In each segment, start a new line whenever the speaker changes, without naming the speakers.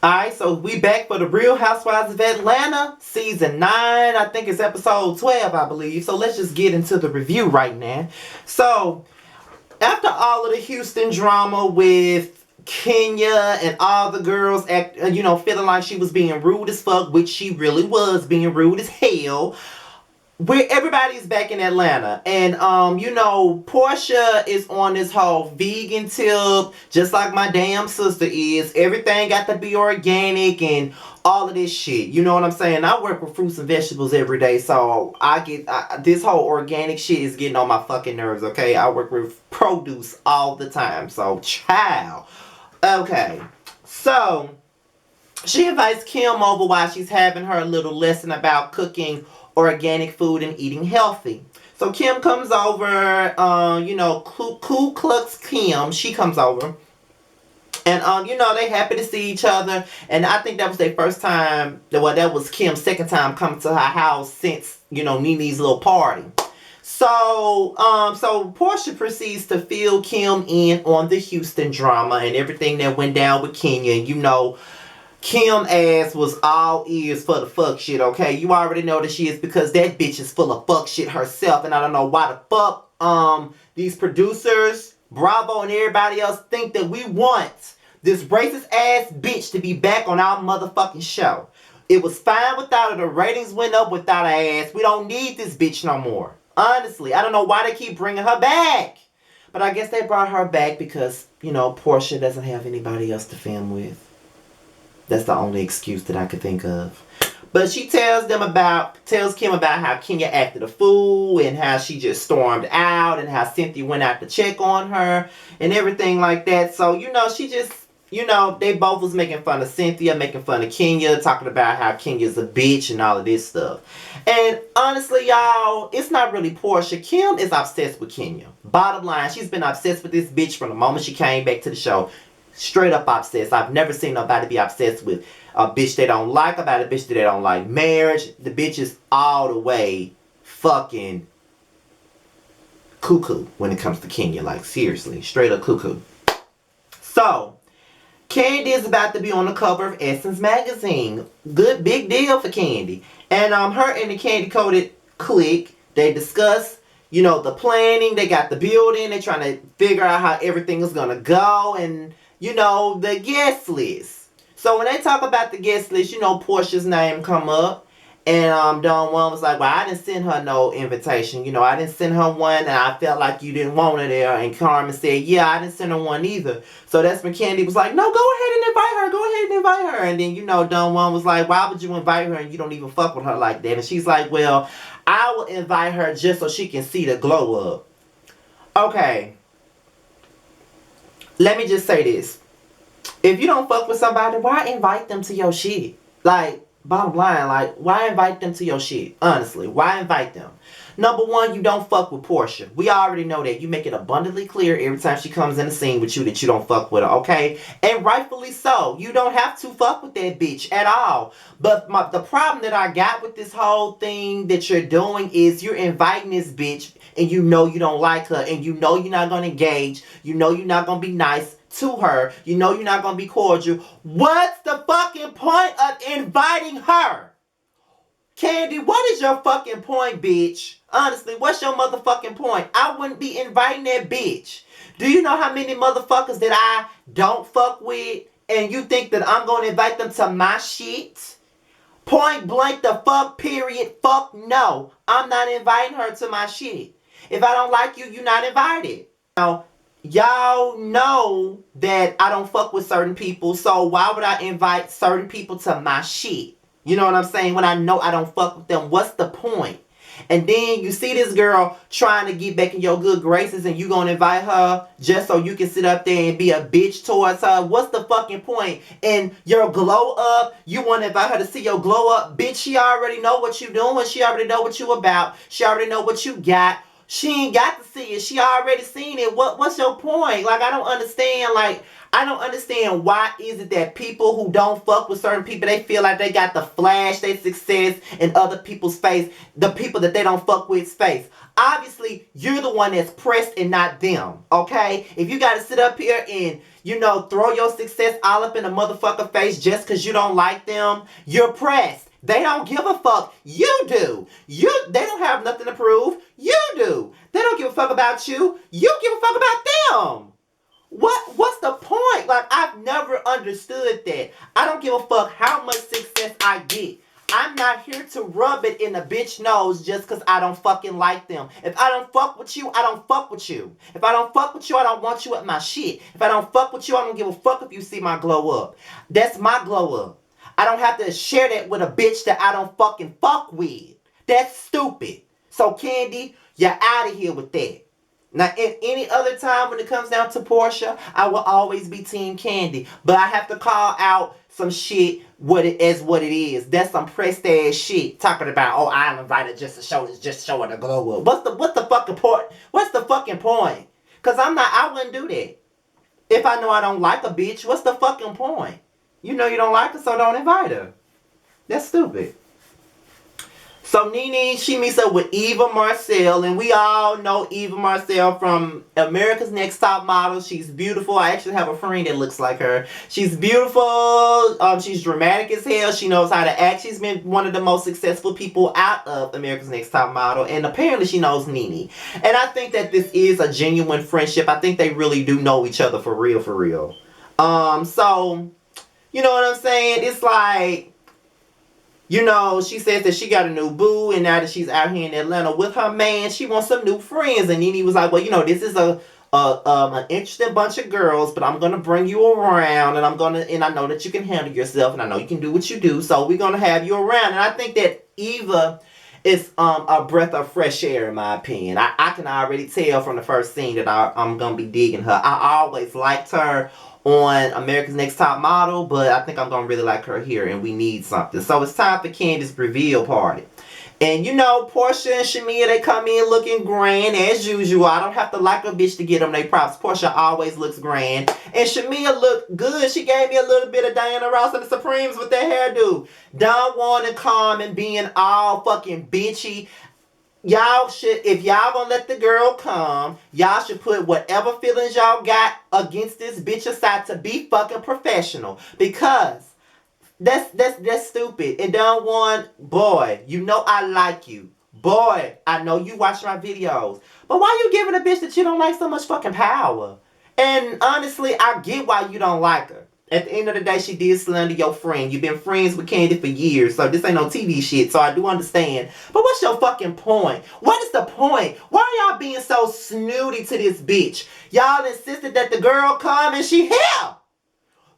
Alright, so we back for the Real Housewives of Atlanta, season 9. I think it's episode 12, I believe. So let's just get into the review right now. So, after all of the Houston drama with Kenya and all the girls feeling like she was being rude as fuck, which she really was being rude as hell. Where everybody's back in Atlanta, and Porsha is on this whole vegan tip, just like my damn sister is. Everything got to be organic and all of this shit. You know what I'm saying? I work with fruits and vegetables every day, so this whole organic shit is getting on my fucking nerves. Okay, I work with produce all the time, so child. Okay, so she invites Kim over while she's having her little lesson about cooking organic food and eating healthy. So Kim comes over, Ku Klux Kim, she comes over. And, they happy to see each other. And I think that was their first time, well, that was Kim's second time coming to her house since, Nene's little party. So Porsha proceeds to fill Kim in on the Houston drama and everything that went down with Kenya. Kim ass was all ears for the fuck shit, okay? You already know that she is, because that bitch is full of fuck shit herself. And I don't know why the fuck these producers, Bravo and everybody else, think that we want this racist ass bitch to be back on our motherfucking show. It was fine without her. The ratings went up without her ass. We don't need this bitch no more. Honestly, I don't know why they keep bringing her back. But I guess they brought her back because, Porsha doesn't have anybody else to film with. That's the only excuse that I could think of. But she tells Kim about how Kenya acted a fool and how she just stormed out and how Cynthia went out to check on her and everything like that. So, she just, they both was making fun of Cynthia, making fun of Kenya, talking about how Kenya's a bitch and all of this stuff. And honestly, y'all, it's not really Porsha. Kim is obsessed with Kenya. Bottom line, she's been obsessed with this bitch from the moment she came back to the show. Straight up obsessed. I've never seen nobody be obsessed with a bitch they don't like about a bitch that they don't like. Marriage, the bitch is all the way fucking cuckoo when it comes to Kenya. Like, seriously, straight up cuckoo. So, Candy is about to be on the cover of Essence magazine. Good, big deal for Candy. And her and the Candy Coated clique, they discuss, the planning. They got the building. They're trying to figure out how everything is going to go. And the guest list. So when they talk about the guest list, Portia's name come up. And Don Juan was like, well, I didn't send her no invitation. I didn't send her one, and I felt like you didn't want her there. And Carmen said, yeah, I didn't send her one either. So that's when Candy was like, no, go ahead and invite her. Go ahead and invite her. And then, Don Juan was like, why would you invite her and you don't even fuck with her like that? And she's like, well, I will invite her just so she can see the glow up. Okay. Let me just say this. If you don't fuck with somebody, why invite them to your shit? Like, bottom line, like, why invite them to your shit? Honestly, why invite them? Number one, you don't fuck with Porsha. We already know that. You make it abundantly clear every time she comes in the scene with you that you don't fuck with her, okay? And rightfully so. You don't have to fuck with that bitch at all. But the problem that I got with this whole thing that you're doing is you're inviting this bitch and you don't like her and you're not going to engage. You're not going to be nice to her. You're not going to be cordial. What's the fucking point of inviting her? Candy, what is your fucking point, bitch? Honestly, what's your motherfucking point? I wouldn't be inviting that bitch. Do you know how many motherfuckers that I don't fuck with and you think that I'm going to invite them to my shit? Point blank the fuck, period, fuck no. I'm not inviting her to my shit. If I don't like you, you're not invited. Now, y'all know that I don't fuck with certain people, so why would I invite certain people to my shit? You know what I'm saying? When I know I don't fuck with them, what's the point? And then you see this girl trying to get back in your good graces and you gonna invite her just so you can sit up there and be a bitch towards her. What's the fucking point? And your glow up, you want to invite her to see your glow up. Bitch, she already know what you doing. She already know what you about. She already know what you got. She ain't got to see it. She already seen it. What's your point? Like, I don't understand. Like, I don't understand why is it that people who don't fuck with certain people, they feel like they got to flash their success in other people's face, the people that they don't fuck with's face. Obviously, you're the one that's pressed and not them, okay? If you got to sit up here and, throw your success all up in a motherfucker face just because you don't like them, you're pressed. They don't give a fuck. You do. They don't have nothing to prove. You do. They don't give a fuck about you. You give a fuck about them. What's the point? Like, I've never understood that. I don't give a fuck how much success I get. I'm not here to rub it in a bitch nose just because I don't fucking like them. If I don't fuck with you, I don't fuck with you. If I don't fuck with you, I don't want you at my shit. If I don't fuck with you, I don't give a fuck if you see my glow up. That's my glow up. I don't have to share that with a bitch that I don't fucking fuck with. That's stupid. So, Candy, you're out of here with that. Now, at any other time when it comes down to Porsha, I will always be Team Candy. But I have to call out some shit what it is. That's some pressed ass shit. Talking about, oh, I'm invited just to show her the glow up. What's the fucking point? What's the fucking point? Because I wouldn't do that. If I know I don't like a bitch, what's the fucking point? You know you don't like her, so don't invite her. That's stupid. So Nene, she meets up with Eva Marcille, and we all know Eva Marcille from America's Next Top Model. She's beautiful. I actually have a friend that looks like her. She's beautiful. She's dramatic as hell. She knows how to act. She's been one of the most successful people out of America's Next Top Model, and apparently she knows Nene. And I think that this is a genuine friendship. I think they really do know each other for real, for real. So, you know what I'm saying? It's like, she says that she got a new boo, and now that she's out here in Atlanta with her man, she wants some new friends. And Nene was like, well, this is an interesting bunch of girls, but I'm gonna bring you around, and I know that you can handle yourself, and I know you can do what you do, so we're gonna have you around. And I think that Eva is a breath of fresh air, in my opinion. I can already tell from the first scene that I'm gonna be digging her. I always liked her on America's Next Top Model, but I think I'm gonna really like her here, and we need something. So it's time for Candy's reveal party. And Porsha and Shamia, they come in looking grand as usual. I don't have to like a bitch to get them they props. Porsha always looks grand. And Shamia looked good. She gave me a little bit of Diana Ross and the Supremes with that hairdo. Don't want to calm and being all fucking bitchy. Y'all should, if y'all gonna let the girl come, y'all should put whatever feelings y'all got against this bitch aside to be fucking professional. Because that's stupid. And don't want, boy, I like you. Boy, I know you watch my videos. But why you giving a bitch that you don't like so much fucking power? And honestly, I get why you don't like her. At the end of the day, she did slander your friend. You've been friends with Candy for years, so this ain't no TV shit, so I do understand. But what's your fucking point? What is the point? Why are y'all being so snooty to this bitch? Y'all insisted that the girl come and she here.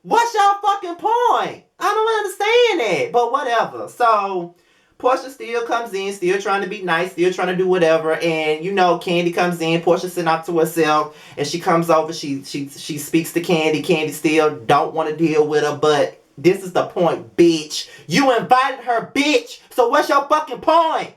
What's your fucking point? I don't understand that, but whatever. So, Porsha still comes in, still trying to be nice, still trying to do whatever. And, Candy comes in. Porsha sitting up to herself. And she comes over. She speaks to Candy. Candy still don't want to deal with her. But this is the point, bitch. You invited her, bitch. So what's your fucking point?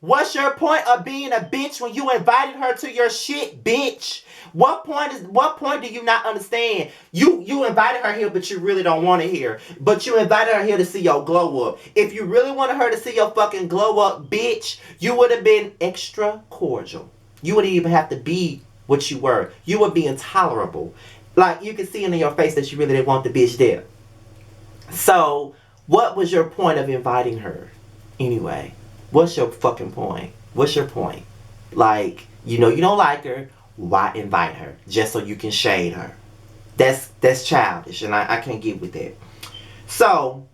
What's your point of being a bitch when you invited her to your shit, bitch? What point do you not understand? You invited her here, but you really don't want to hear. But you invited her here to see your glow up. If you really wanted her to see your fucking glow up, bitch, you would have been extra cordial. You wouldn't even have to be what you were. You would be intolerable. Like, you could see in your face that you really didn't want the bitch there. So, what was your point of inviting her? Anyway, what's your fucking point? What's your point? Like, you don't like her. Why invite her? Just so you can shade her. That's childish, and I can't get with that. So,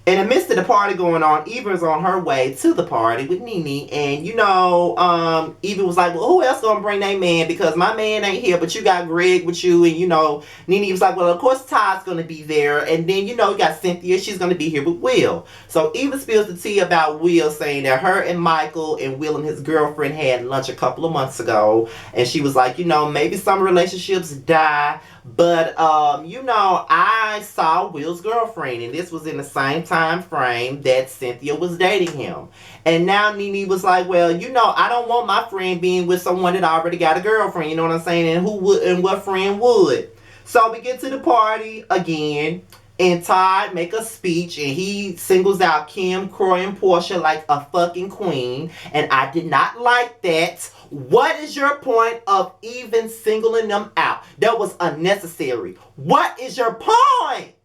in the midst of the party going on, Eva's on her way to the party with Nene. And, Eva was like, well, who else gonna bring their man? Because my man ain't here, but you got Greg with you. And, Nene was like, well, of course Todd's gonna be there. And then, you got Cynthia. She's gonna be here with Will. So, Eva spills the tea about Will, saying that her and Michael and Will and his girlfriend had lunch a couple of months ago. And she was like, maybe some relationships die. But, I saw Will's girlfriend, and this was in the same time frame that Cynthia was dating him. And now Nene was like, well, I don't want my friend being with someone that already got a girlfriend, you know what I'm saying? And who would, and what friend would? So we get to the party again, and Todd make a speech, and he singles out Kim, Croy, and Porsha like a fucking queen, and I did not like that. What is your point of even singling them out? That was unnecessary. What is your point?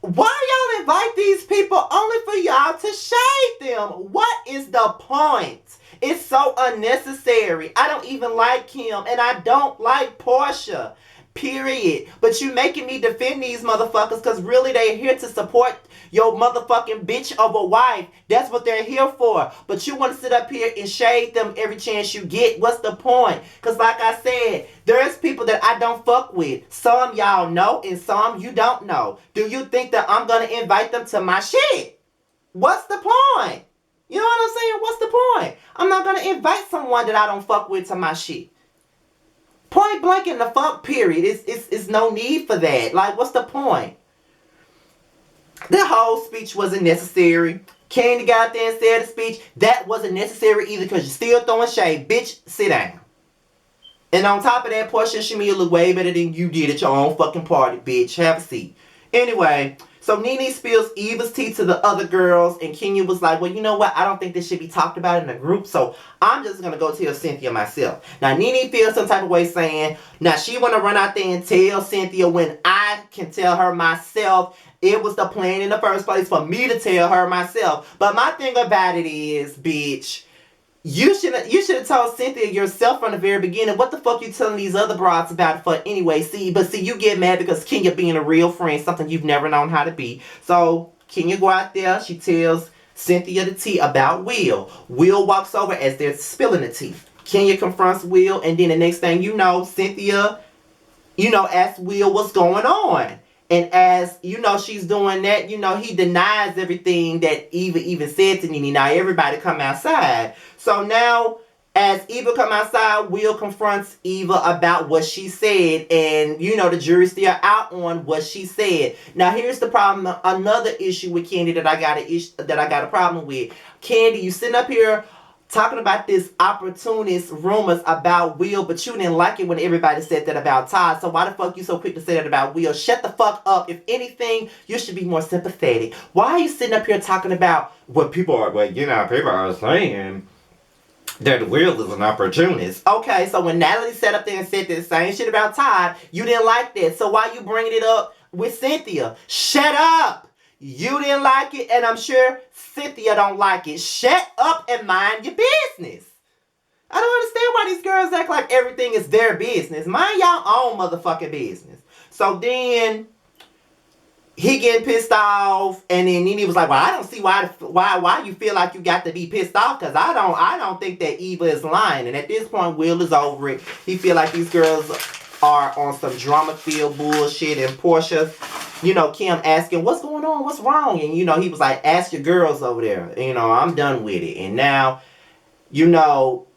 Why y'all invite these people only for y'all to shade them? What is the point? It's so unnecessary. I don't even like Kim, and I don't like Porsha. Period. But you making me defend these motherfuckers because really they're here to support your motherfucking bitch of a wife. That's what they're here for. But you want to sit up here and shade them every chance you get. What's the point? Because like I said, there's people that I don't fuck with. Some y'all know and some you don't know. Do you think that I'm going to invite them to my shit? What's the point? You know what I'm saying? What's the point? I'm not going to invite someone that I don't fuck with to my shit. Point blank in the fuck period. It's no need for that. Like, what's the point? The whole speech wasn't necessary. Candy got there and said the speech. That wasn't necessary either because you're still throwing shade. Bitch, sit down. And on top of that, Porsha and Shamia look way better than you did at your own fucking party, bitch. Have a seat. Anyway, so Nene spills Eva's tea to the other girls, and Kenya was like, well, you know what? I don't think this should be talked about in a group, so I'm just going to go tell Cynthia myself. Now, Nene feels some type of way saying, now she want to run out there and tell Cynthia when I can tell her myself. It was the plan in the first place for me to tell her myself. But my thing about it is, bitch, you should have told Cynthia yourself from the very beginning. What the fuck you telling these other broads about it for anyway? See, you get mad because Kenya being a real friend, something you've never known how to be. So Kenya go out there, she tells Cynthia the tea about Will. Will walks over as they're spilling the tea. Kenya confronts Will, and then the next thing you know, Cynthia, asks Will what's going on. And as, she's doing that, he denies everything that Eva even said to Nene. Now, everybody come outside. So now, as Eva come outside, Will confronts Eva about what she said. And, the jury's still out on what she said. Now, here's the problem. Another issue with Candy that I got a problem with. Candy, you sitting up here talking about this opportunist rumors about Will, but you didn't like it when everybody said that about Todd. So why the fuck you so quick to say that about Will? Shut the fuck up. If anything, you should be more sympathetic. Why are you sitting up here talking about what people are saying that Will is an opportunist? Okay, so when Natalie sat up there and said the same shit about Todd, you didn't like that. So why you bringing it up with Cynthia? Shut up. You didn't like it, and I'm sure Cynthia don't like it. Shut up and mind your business. I don't understand why these girls act like everything is their business. Mind y'all own motherfucking business. So then he getting pissed off, and then Nene was like, well, I don't see why you feel like you got to be pissed off, because I don't think that Eva is lying. And at this point, Will is over it. He feel like these girls are on some drama-filled bullshit, and Porsha, Kim asking, what's going on? What's wrong? And, he was like, ask your girls over there. I'm done with it. And now,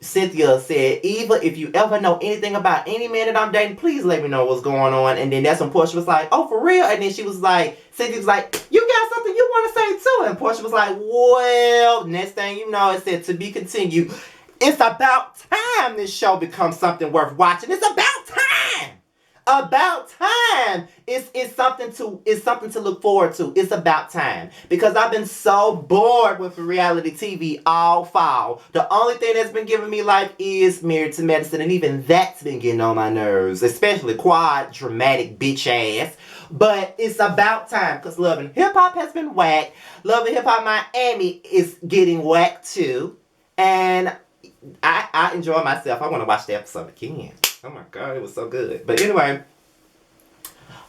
Cynthia said, Eva, if you ever know anything about any man that I'm dating, please let me know what's going on. And then that's when Porsha was like, oh, for real? And then Cynthia was like, you got something you want to say too? And Porsha was like, well, next thing you know, it said to be continued. It's about time this show becomes something worth watching. It's about time. About time. It's something to look forward to. It's about time. Because I've been so bored with reality TV all fall. The only thing that's been giving me life is Married to Medicine, and even that's been getting on my nerves. Especially Quad, dramatic bitch ass. But it's about time, because Love and Hip Hop has been whacked. Love and Hip Hop Miami is getting whacked too. And I enjoy myself. I want to watch the episode again. Oh my God, it was so good. But anyway,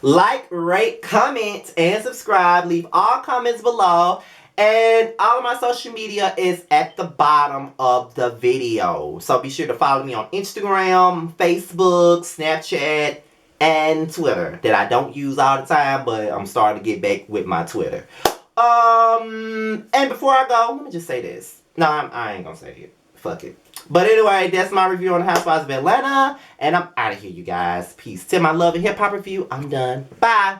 like, rate, comment, and subscribe. Leave all comments below. And all of my social media is at the bottom of the video. So be sure to follow me on Instagram, Facebook, Snapchat, and Twitter. That I don't use all the time, but I'm starting to get back with my Twitter. And before I go, let me just say this. No, I ain't gonna say it. Fuck it. But anyway, that's my review on the Housewives of Atlanta. And I'm out of here, you guys. Peace. Till my Love and Hip Hop review, I'm done. Bye.